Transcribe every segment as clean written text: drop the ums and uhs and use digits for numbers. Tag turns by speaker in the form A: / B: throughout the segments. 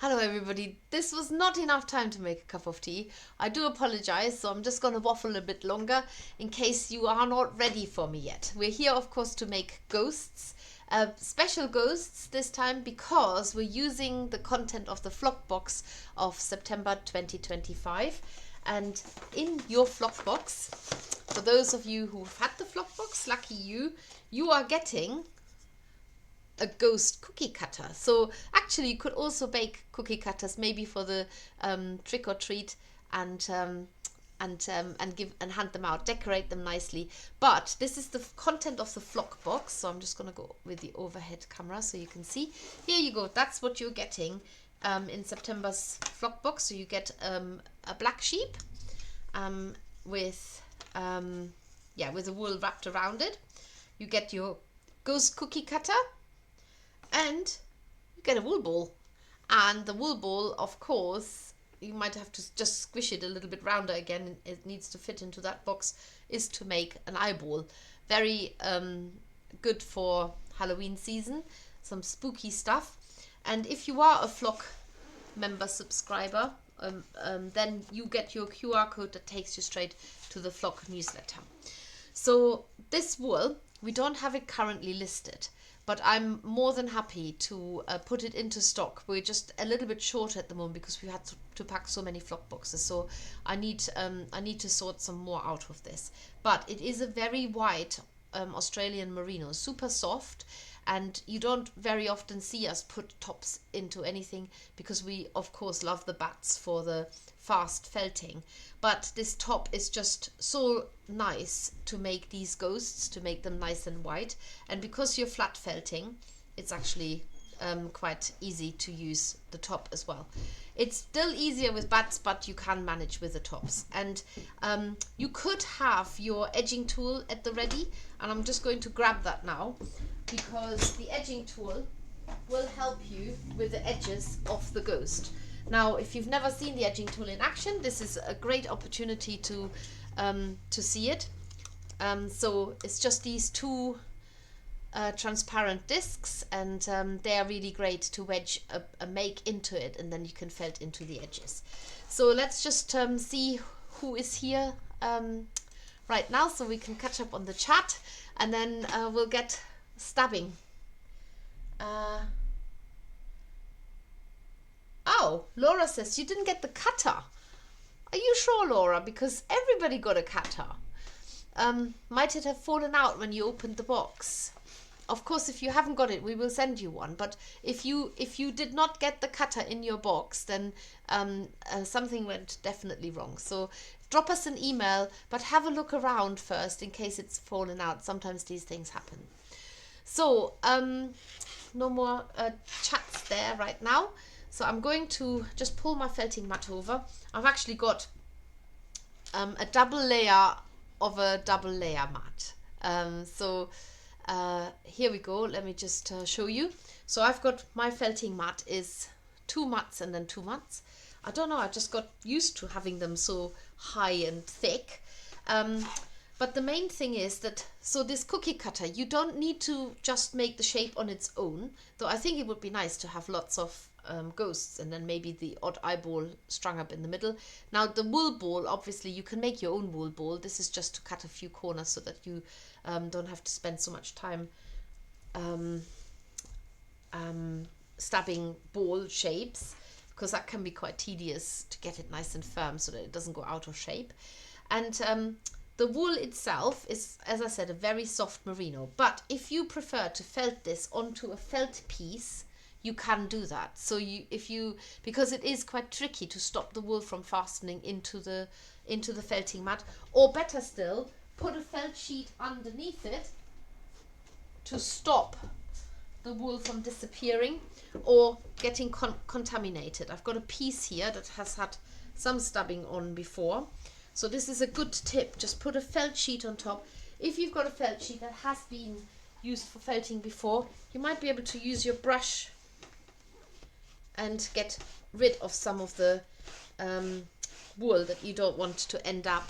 A: Hello everybody, this was not enough time to make a cup of tea. I do apologize, so I'm just going to waffle a bit longer in case you are not ready for me yet. We're here of course to make ghosts, special ghosts this time because we're using the content of the flock box of September 2025. And in your flock box, for those of you who've had the flock box, lucky you, you are getting a ghost cookie cutter. So actually you could also bake cookie cutters maybe for the trick or treat and give and hand them out, decorate them nicely. But this is the content of the flock box, so I'm just gonna go with the overhead camera so you can see. Here you go, that's what you're getting in September's flock box. So you get a black sheep with a wool wrapped around it. You get your ghost cookie cutter, and you get a wool ball. And the wool ball, of course, you might have to just squish it a little bit rounder again. It needs to fit into that box, is to make an eyeball. Very good for Halloween season, some spooky stuff. And if you are a flock member subscriber, then you get your QR code that takes you straight to the flock newsletter. So this wool, we don't have it currently listed, but I'm more than happy to put it into stock. We're just a little bit short at the moment because we had to pack so many flock boxes. So I need to sort some more out of this. But it is a very white Australian merino, super soft. And you don't very often see us put tops into anything because we, of course, love the bats for the fast felting. But this top is just so nice to make these ghosts, to make them nice and white. And because you're flat felting, it's actually quite easy to use the top as well. It's still easier with bats, but you can manage with the tops. And you could have your edging tool at the ready, and I'm just going to grab that now because the edging tool will help you with the edges of the ghost. Now, if you've never seen the edging tool in action, this is a great opportunity to see it. So it's just these two transparent discs, and they are really great to wedge a make into it, and then you can felt into the edges. So let's just see who is here right now so we can catch up on the chat, and then we'll get stabbing. Oh, Laura says you didn't get the cutter. Are you sure, Laura? Because everybody got a cutter. Might it have fallen out when you opened the box? Of course, if you haven't got it, we will send you one. But if you did not get the cutter in your box, then something went definitely wrong. So drop us an email, but have a look around first in case it's fallen out. Sometimes these things happen. So no more chats there right now. So I'm going to just pull my felting mat over. I've actually got a double layer of a double layer mat. Here we go. Let me just show you. So I've got my felting mat is 2 mats and then 2 mats. I don't know, I just got used to having them so high and thick. But the main thing is that, so this cookie cutter, you don't need to just make the shape on its own, though I think it would be nice to have lots of ghosts and then maybe the odd eyeball strung up in the middle. Now the wool ball, obviously you can make your own wool ball. This is just to cut a few corners so that you don't have to spend so much time stabbing ball shapes, because that can be quite tedious to get it nice and firm so that it doesn't go out of shape. And the wool itself is, as I said, a very soft merino. But if you prefer to felt this onto a felt piece, you can do that. So because it is quite tricky to stop the wool from fastening into the felting mat, or better still, put a felt sheet underneath it to stop the wool from disappearing or getting contaminated. I've got a piece here that has had some stubbing on before. So this is a good tip. Just put a felt sheet on top. If you've got a felt sheet that has been used for felting before, you might be able to use your brush and get rid of some of the wool that you don't want to end up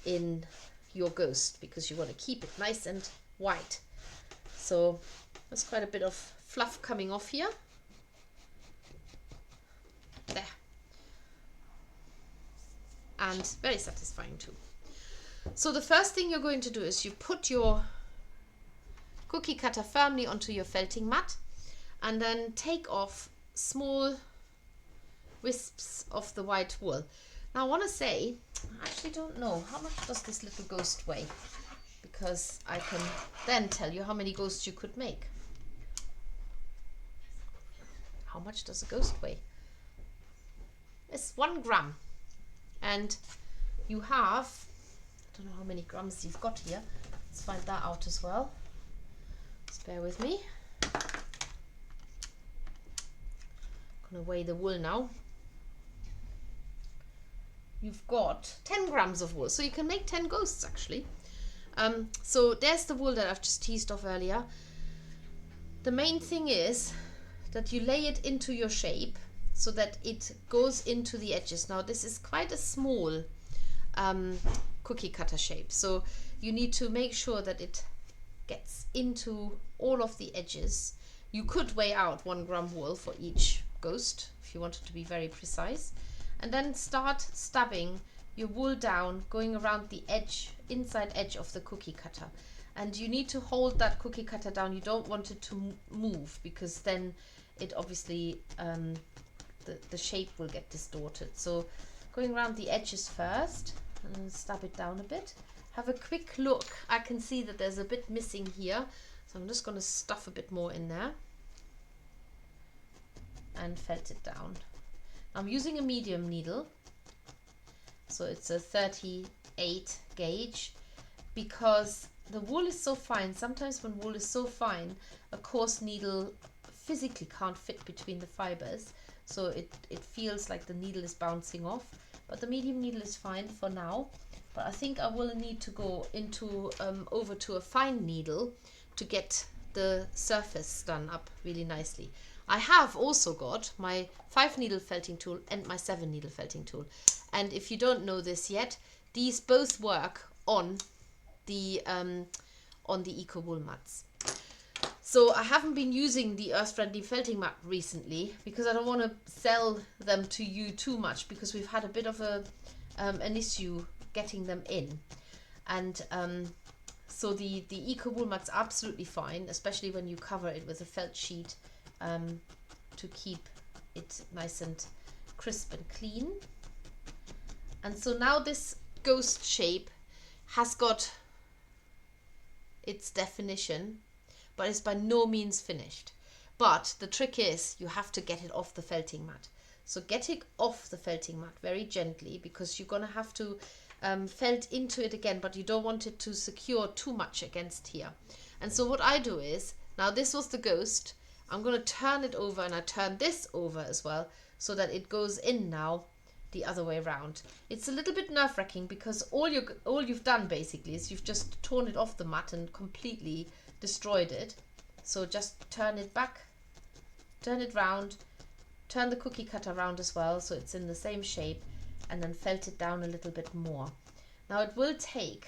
A: in your ghost, because you want to keep it nice and white. So there's quite a bit of fluff coming off here. and very satisfying too. So the first thing you're going to do is you put your cookie cutter firmly onto your felting mat, and then take off small wisps of the white wool. Now I want to say, I actually don't know, how much does this little ghost weigh? Because I can then tell you how many ghosts you could make. How much does a ghost weigh? It's 1 gram. And you have, I don't know how many grams you've got here. Let's find that out as well. Just bear with me. I'm gonna weigh the wool now. You've got 10 grams of wool, so you can make 10 ghosts actually. So there's the wool that I've just teased off earlier. The main thing is that you lay it into your shape so that it goes into the edges. Now this is quite a small cookie cutter shape, so you need to make sure that it gets into all of the edges. You could weigh out 1 gram wool for each ghost if you wanted to be very precise, and then start stabbing your wool down, going around the edge, inside edge of the cookie cutter. And you need to hold that cookie cutter down. You don't want it to move, because then it obviously the shape will get distorted. So going around the edges first and stab it down a bit. Have a quick look. I can see that there's a bit missing here, so I'm just going to stuff a bit more in there and felt it down. I'm using a medium needle, so it's a 38 gauge, because the wool is so fine. Sometimes when wool is so fine, a coarse needle physically can't fit between the fibers, so it feels like the needle is bouncing off. But the medium needle is fine for now, but I think I will need to go into over to a fine needle to get the surface done up really nicely. I have also got my 5 needle felting tool and my 7 needle felting tool, and if you don't know this yet, these both work on the eco wool mats. So I haven't been using the earth friendly felting mat recently because I don't want to sell them to you too much, because we've had a bit of an issue getting them in, and so the eco wool mat's absolutely fine, especially when you cover it with a felt sheet to keep it nice and crisp and clean. And so now this ghost shape has got its definition, but it's by no means finished. But the trick is you have to get it off the felting mat. So get it off the felting mat very gently, because you're going to have to felt into it again, but you don't want it to secure too much against here. And so what I do is, now this was the ghost, I'm going to turn it over, and I turn this over as well, so that it goes in now the other way around. It's a little bit nerve-wracking, because all you've done basically is you've just torn it off the mat and completely destroyed it. So just turn it back, turn it round, turn the cookie cutter around as well so it's in the same shape, and then felt it down a little bit more. Now it will take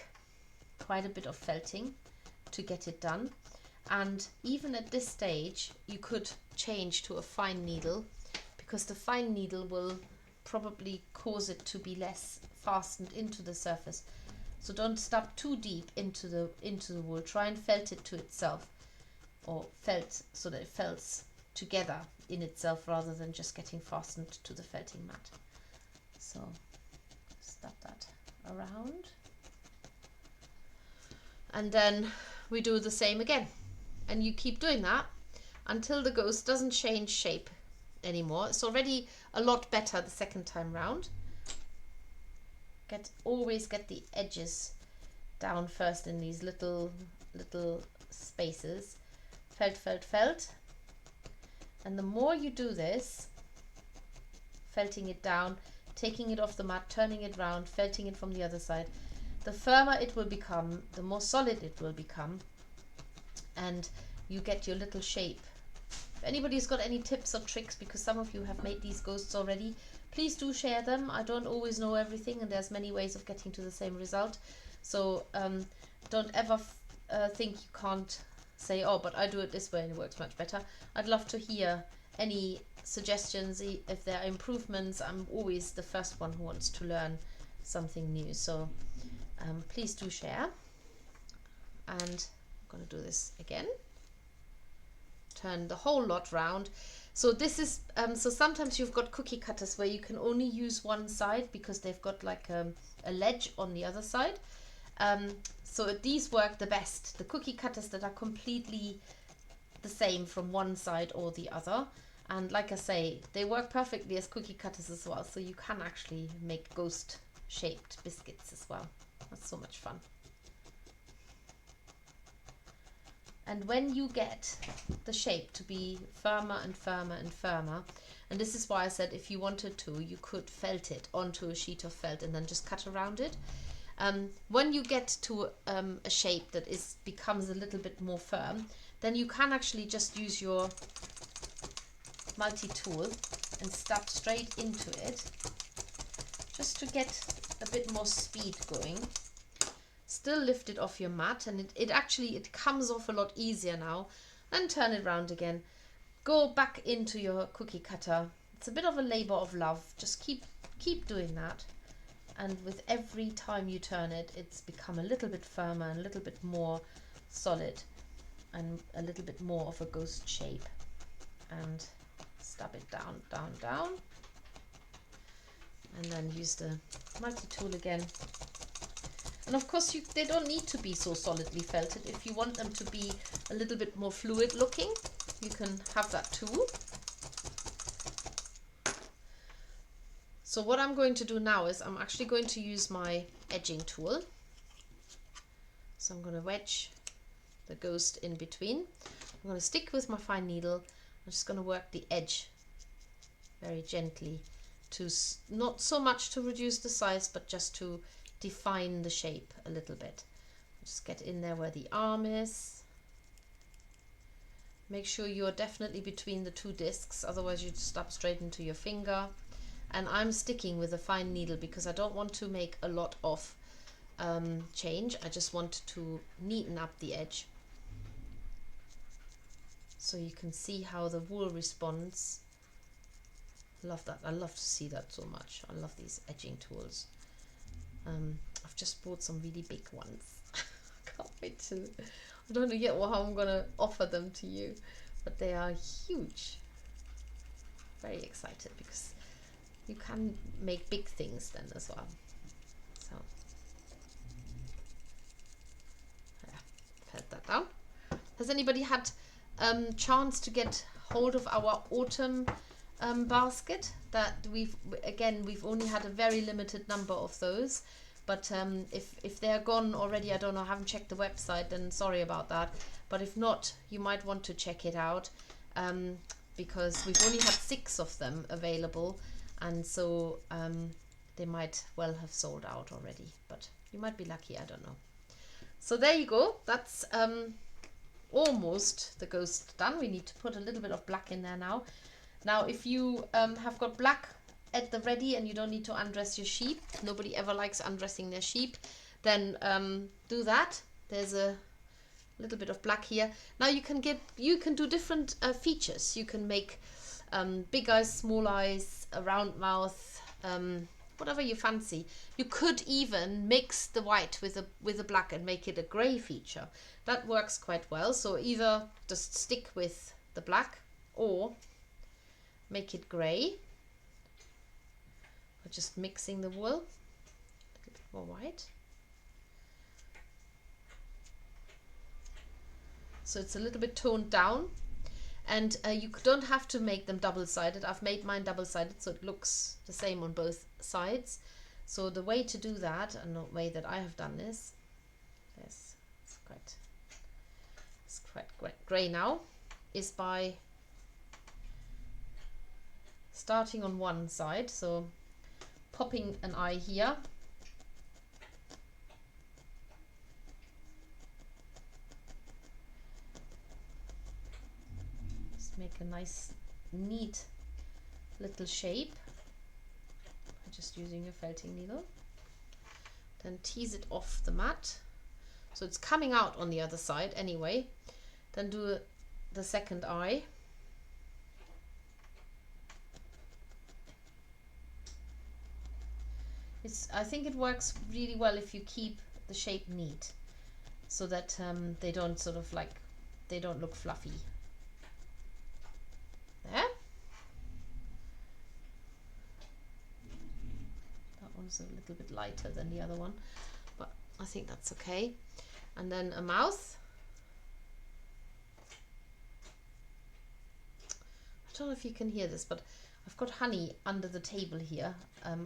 A: quite a bit of felting to get it done, and even at this stage you could change to a fine needle, because the fine needle will probably cause it to be less fastened into the surface. So don't stab too deep into the wool. Try and felt it to itself, or felt so that it felts together in itself rather than just getting fastened to the felting mat. So stab that around, and then we do the same again, and you keep doing that until the ghost doesn't change shape anymore. It's already a lot better the second time round. Always get the edges down first in these little spaces. Felt, and the more you do this, felting it down, taking it off the mat, turning it round, felting it from the other side, the firmer it will become, the more solid it will become, and you get your little shape. If anybody's got any tips or tricks, because some of you have made these ghosts already, please do share them. I don't always know everything, and there's many ways of getting to the same result. So don't ever think you can't say, oh, but I do it this way and it works much better. I'd love to hear any suggestions. If there are improvements, I'm always the first one who wants to learn something new. So please do share. And I'm going to do this again. Turn the whole lot round. So this is so sometimes you've got cookie cutters where you can only use one side because they've got like a ledge on the other side. So these work the best, the cookie cutters that are completely the same from one side or the other. And like I say, they work perfectly as cookie cutters as well, so you can actually make ghost shaped biscuits as well. That's so much fun. And when you get the shape to be firmer and firmer and firmer, and this is why I said if you wanted to, you could felt it onto a sheet of felt and then just cut around it. When you get to a shape that becomes a little bit more firm, then you can actually just use your multi-tool and stab straight into it, just to get a bit more speed going. Still lift it off your mat, and it comes off a lot easier now. And turn it around again. Go back into your cookie cutter. It's a bit of a labor of love. Just keep doing that. And with every time you turn it, it's become a little bit firmer and a little bit more solid and a little bit more of a ghost shape. And stab it down, down, down. And then use the multi-tool again. And of course they don't need to be so solidly felted. If you want them to be a little bit more fluid looking, you can have that too. So what I'm going to do now is I'm actually going to use my edging tool. So I'm going to wedge the ghost in between. I'm going to stick with my fine needle. I'm just going to work the edge very gently, to not so much to reduce the size, but just to define the shape a little bit. Just get in there where the arm is. Make sure you're definitely between the two discs, otherwise you'd stab straight into your finger. And I'm sticking with a fine needle because I don't want to make a lot of change. I just want to neaten up the edge, so you can see how the wool responds. I love that. I love to see that so much. I love these edging tools. I've just bought some really big ones. I can't wait to. I don't know yet how I'm gonna offer them to you, but they are huge. Very excited because you can make big things then as well. So yeah, felt that down. Has anybody had chance to get hold of our autumn basket? That we've only had a very limited number of those, but if they're gone already, I don't know, I haven't checked the website, then sorry about that. But if not, you might want to check it out, because we've only had 6 of them available, and so they might well have sold out already, but you might be lucky, I don't know. So there you go. That's almost the ghost done. We need to put a little bit of black in there now. Now, if you have got black at the ready and you don't need to undress your sheep, nobody ever likes undressing their sheep, then do that. There's a little bit of black here. Now you can do different features. You can make big eyes, small eyes, a round mouth, whatever you fancy. You could even mix the white with the black and make it a grey feature. That works quite well. So either just stick with the black or make it grey, or just mixing the wool, a little bit more white. So it's a little bit toned down, and you don't have to make them double-sided. I've made mine double-sided so it looks the same on both sides. So the way to do that, and the way that I have done this, it's quite grey now, is by starting on one side, so popping an eye here, just make a nice neat little shape by just using your felting needle. Then tease it off the mat so it's coming out on the other side anyway. Then do the second eye. I think it works really well if you keep the shape neat, so that they don't sort of like, they don't look fluffy. There. That one's a little bit lighter than the other one, but I think that's okay. And then a mouth. I don't know if you can hear this, but I've got Honey under the table here,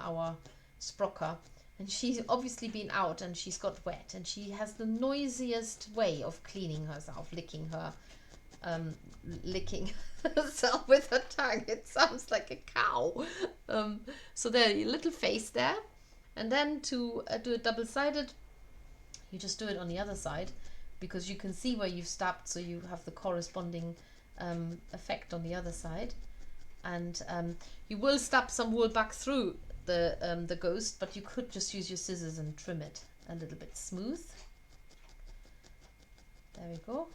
A: our sprocker, and she's obviously been out and she's got wet, and she has the noisiest way of cleaning herself, licking herself with her tongue. It sounds like a cow. So there, your little face there. And then to do it double-sided, you just do it on the other side, because you can see where you've stabbed, so you have the corresponding effect on the other side. And you will stab some wool back through the ghost, but you could just use your scissors and trim it a little bit smooth. There we go.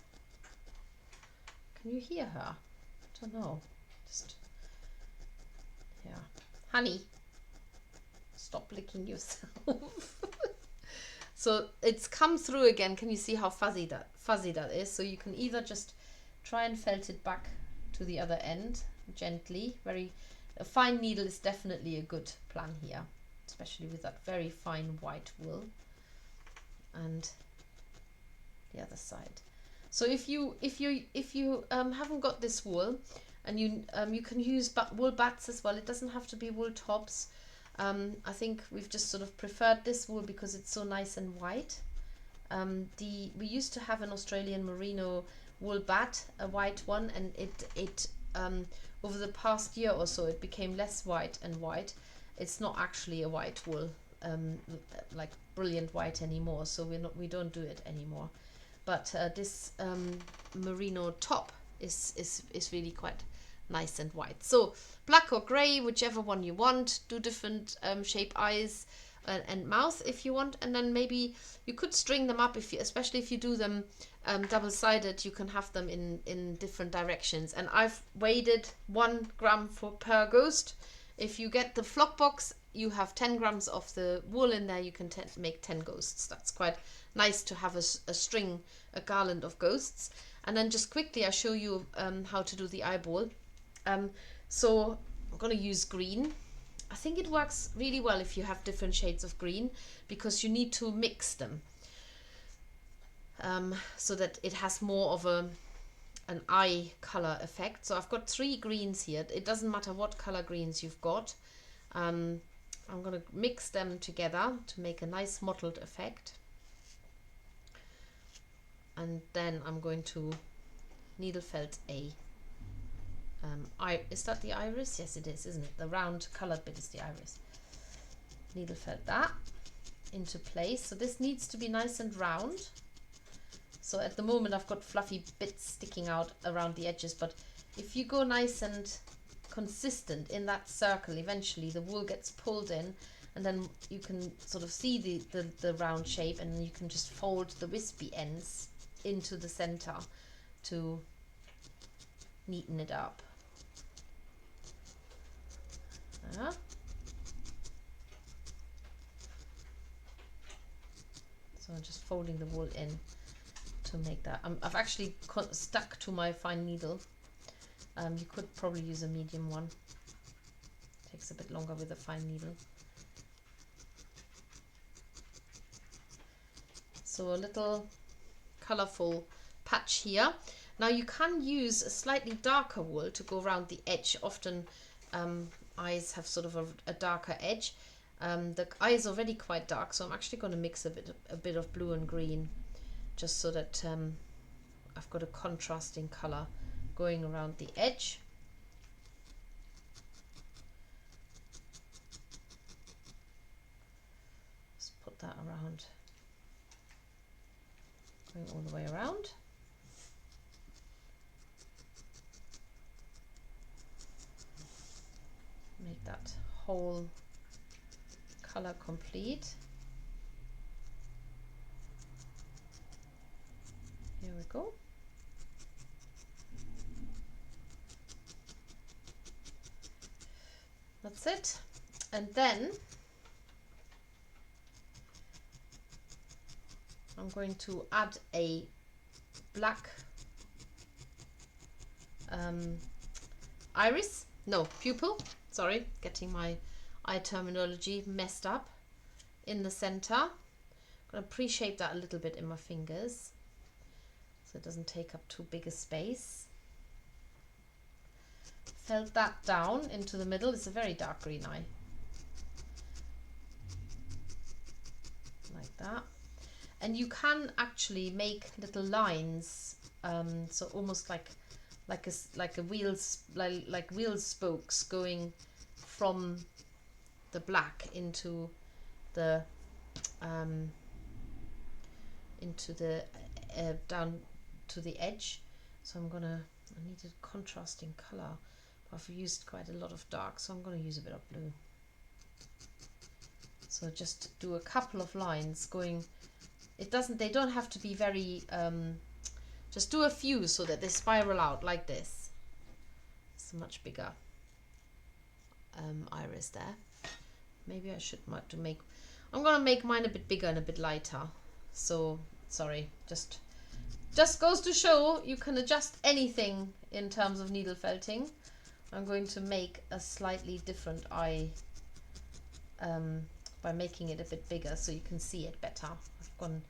A: Can you hear her? I don't know. Just, yeah. Honey, stop licking yourself. So it's come through again. Can you see how fuzzy that is? So you can either just try and felt it back to the other end gently. A fine needle is definitely a good plan here, especially with that very fine white wool. And the other side. So if you haven't got this wool, and you can use wool bats as well. It doesn't have to be wool tops. I think we've just sort of preferred this wool because it's so nice and white. We used to have an Australian merino wool bat, a white one, and it over the past year or so it became less white and white. It's not actually a white wool, like brilliant white anymore, so we don't do it anymore. But this merino top is really quite nice and white. So black or grey, whichever one you want. Do different shape eyes and mouth if you want, and then maybe you could string them up, especially if you do them double-sided. You can have them in different directions, and I've weighted 1 gram per ghost. If you get the flock box, you have 10 grams of the wool in there. You can make 10 ghosts. That's quite nice to have a garland of ghosts. And then just quickly I show you how to do the eyeball. So I'm going to use green. I think it works really well if you have different shades of green, because you need to mix them so that it has more of an eye color effect. So I've got 3 greens here. It doesn't matter what color greens you've got. I'm going to mix them together to make a nice mottled effect. And then I'm going to needle felt a is that the iris? Yes, it is, isn't it? The round colored bit is the iris. Needle felt that into place. So this needs to be nice and round. So at the moment I've got fluffy bits sticking out around the edges, but if you go nice and consistent in that circle, eventually the wool gets pulled in, and then you can sort of see the round shape, and you can just fold the wispy ends into the center to neaten it up. So I'm just folding the wool in to make that. I've actually stuck to my fine needle. You could probably use a medium one. Takes a bit longer with a fine needle. So a little colorful patch here. Now you can use a slightly darker wool to go around the edge. Often eyes have sort of a darker edge. The eye is already quite dark, so I'm actually going to mix a bit of blue and green, just so that I've got a contrasting color going around the edge. Just put that around, going all the way around. Make that whole color complete. Here we go. That's it. And then I'm going to add a black iris, no, pupil, sorry, getting my eye terminology messed up, in the center. I'm going to pre-shape that a little bit in my fingers so it doesn't take up too big a space. Felt that down into the middle. It's a very dark green eye. Like that. And you can actually make little lines, so almost like a wheels, like wheel spokes going from the black into the down to the edge. So I need a contrasting color. I've used quite a lot of dark, so I'm going to use a bit of blue. So just do a couple of lines going. They don't have to be very, just do a few so that they spiral out like this. It's a much bigger iris there. Maybe I should I'm going to make mine a bit bigger and a bit lighter. So, sorry, just goes to show you can adjust anything in terms of needle felting. I'm going to make a slightly different eye by making it a bit bigger so you can see it better. I've gone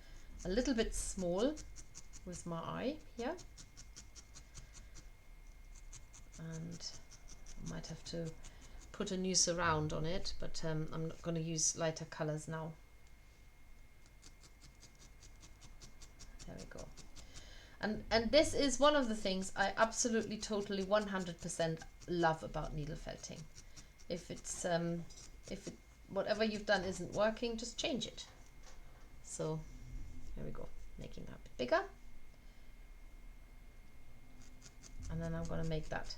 A: a little bit small with my eye here, and I might have to put a new surround on it, but I'm not going to use lighter colors now. There we go. And this is one of the things I absolutely, totally, 100% love about needle felting. If whatever you've done isn't working, just change it. So here we go, making that a bit bigger. And then I'm going to make that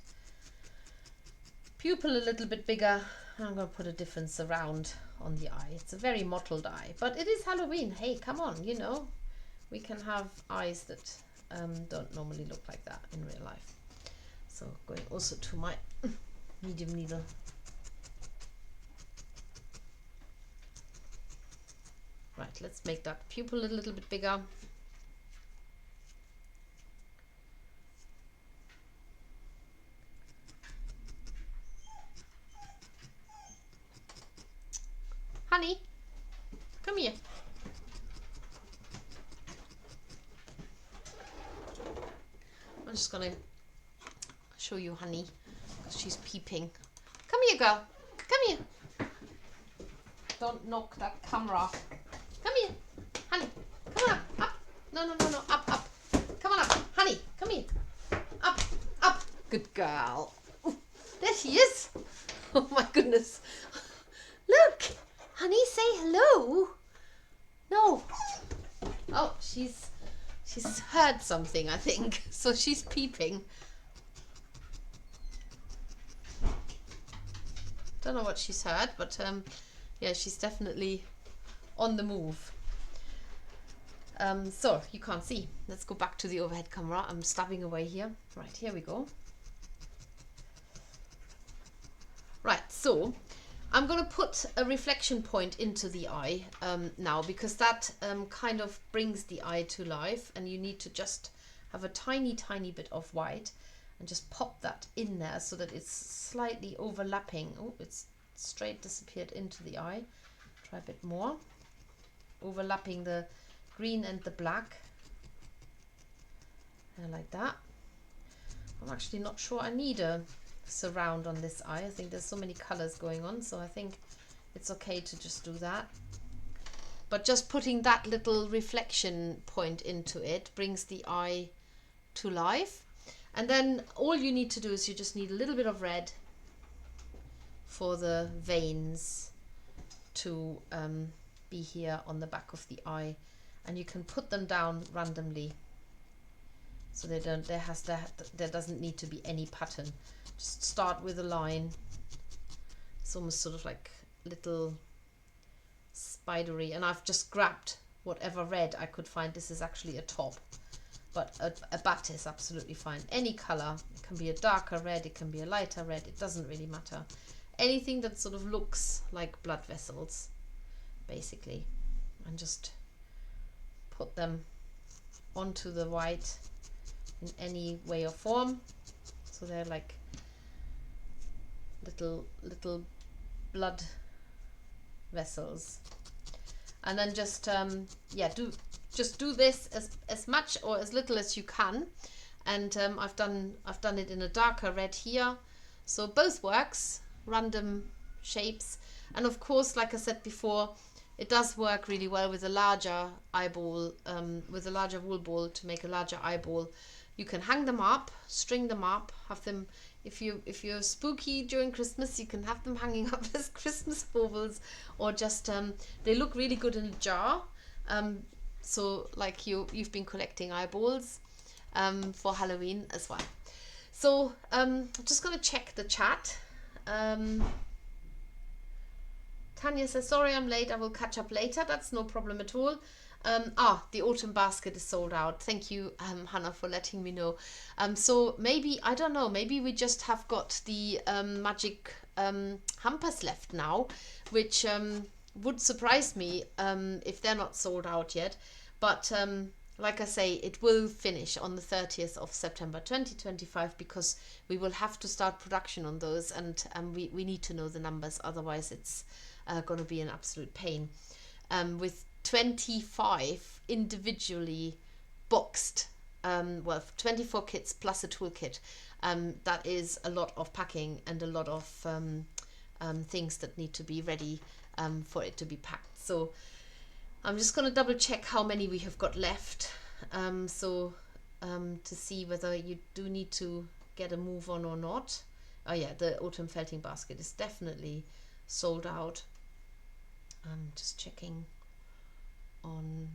A: pupil a little bit bigger. I'm going to put a different surround on the eye. It's a very mottled eye, but it is Halloween. Hey, come on, you know, we can have eyes that don't normally look like that in real life. So going also to my medium needle. Right, let's make that pupil a little bit bigger. Honey, come here. I'm just gonna show you Honey, because she's peeping. Come here, girl. Come here. Don't knock that camera. Come here. Honey, come on up. No, up. Come on up. Honey, come here. Up. Good girl. Ooh, there she is. Oh my goodness. Look. Honey, say hello. No. Oh, she's heard something, I think. So she's peeping. Don't know what she's heard, but yeah, she's definitely on the move. So you can't see. Let's go back to the overhead camera. I'm stabbing away here. Right, here we go. Right, so I'm going to put a reflection point into the eye now, because that kind of brings the eye to life, and you need to just have a tiny bit of white and just pop that in there so that it's slightly overlapping. Oh, it's straight disappeared into the eye. Try a bit more. Overlapping the green and the black. Like that. I'm actually not sure I need a surround on this eye. I think there's so many colors going on, so I think it's okay to just do that. But just putting that little reflection point into it brings the eye to life. And then all you need to do is you just need a little bit of red for the veins to be here on the back of the eye, and you can put them down randomly, so they don't, there doesn't need to be any pattern. Just start with a line. It's almost sort of like little spidery, and I've just grabbed whatever red I could find. This is actually a top, but a bat is absolutely fine. Any color. It can be a darker red, it can be a lighter red, it doesn't really matter. Anything that sort of looks like blood vessels, basically. And just put them onto the white in any way or form. So they're like little blood vessels. And then just yeah, do this as much or as little as you can. And I've done it in a darker red here, so both works, random shapes. And of course, like I said before, it does work really well with a larger eyeball, with a larger wool ball to make a larger eyeball. You can hang them up, string them up, have them, if you're spooky during Christmas, you can have them hanging up as Christmas baubles, or just they look really good in a jar. So like you've been collecting eyeballs for Halloween as well. So I'm just gonna check the chat. Tanya says, sorry I'm late, I will catch up later. That's no problem at all. The autumn basket is sold out. Thank you, Hannah, for letting me know. So maybe, I don't know, maybe we just have got the magic hampers left now, which would surprise me if they're not sold out yet. But like I say, it will finish on the 30th of September 2025, because we will have to start production on those, and we need to know the numbers, otherwise it's going to be an absolute pain. With 25 individually boxed, 24 kits plus a toolkit, that is a lot of packing and a lot of things that need to be ready for it to be packed. So I'm just going to double check how many we have got left, to see whether you do need to get a move on or not. Oh yeah, the autumn felting basket is definitely sold out. I'm just checking on,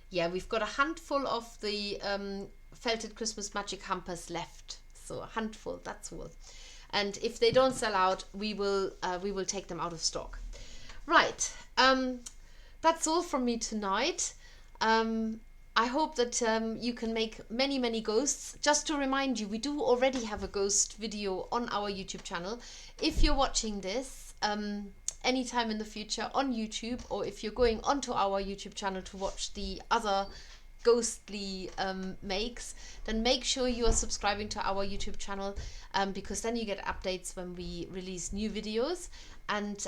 A: yeah, we've got a handful of the felted Christmas magic hampers left, so a handful, that's all. And if they don't sell out, we will take them out of stock. Right, that's all from me tonight. I hope that you can make many ghosts. Just to remind you, we do already have a ghost video on our YouTube channel. If you're watching this anytime in the future on YouTube, or if you're going onto our YouTube channel to watch the other ghostly makes, then make sure you are subscribing to our YouTube channel, because then you get updates when we release new videos, and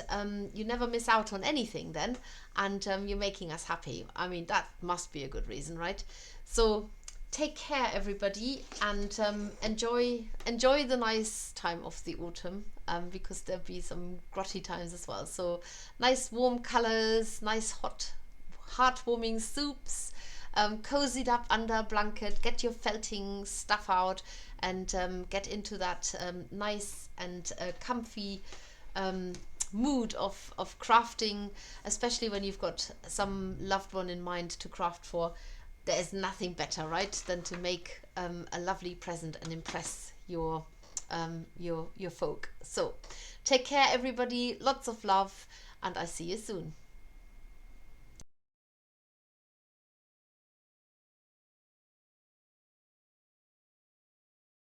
A: you never miss out on anything then, and you're making us happy. I mean, that must be a good reason, right? So take care, everybody, and enjoy the nice time of the autumn, because there'll be some grotty times as well. So nice warm colors, nice hot heartwarming soups, cozied up under a blanket, get your felting stuff out, and get into that nice and comfy mood of crafting, especially when you've got some loved one in mind to craft for. There is nothing better, right, than to make a lovely present and impress your folk. So take care, everybody, lots of love, and I see you soon.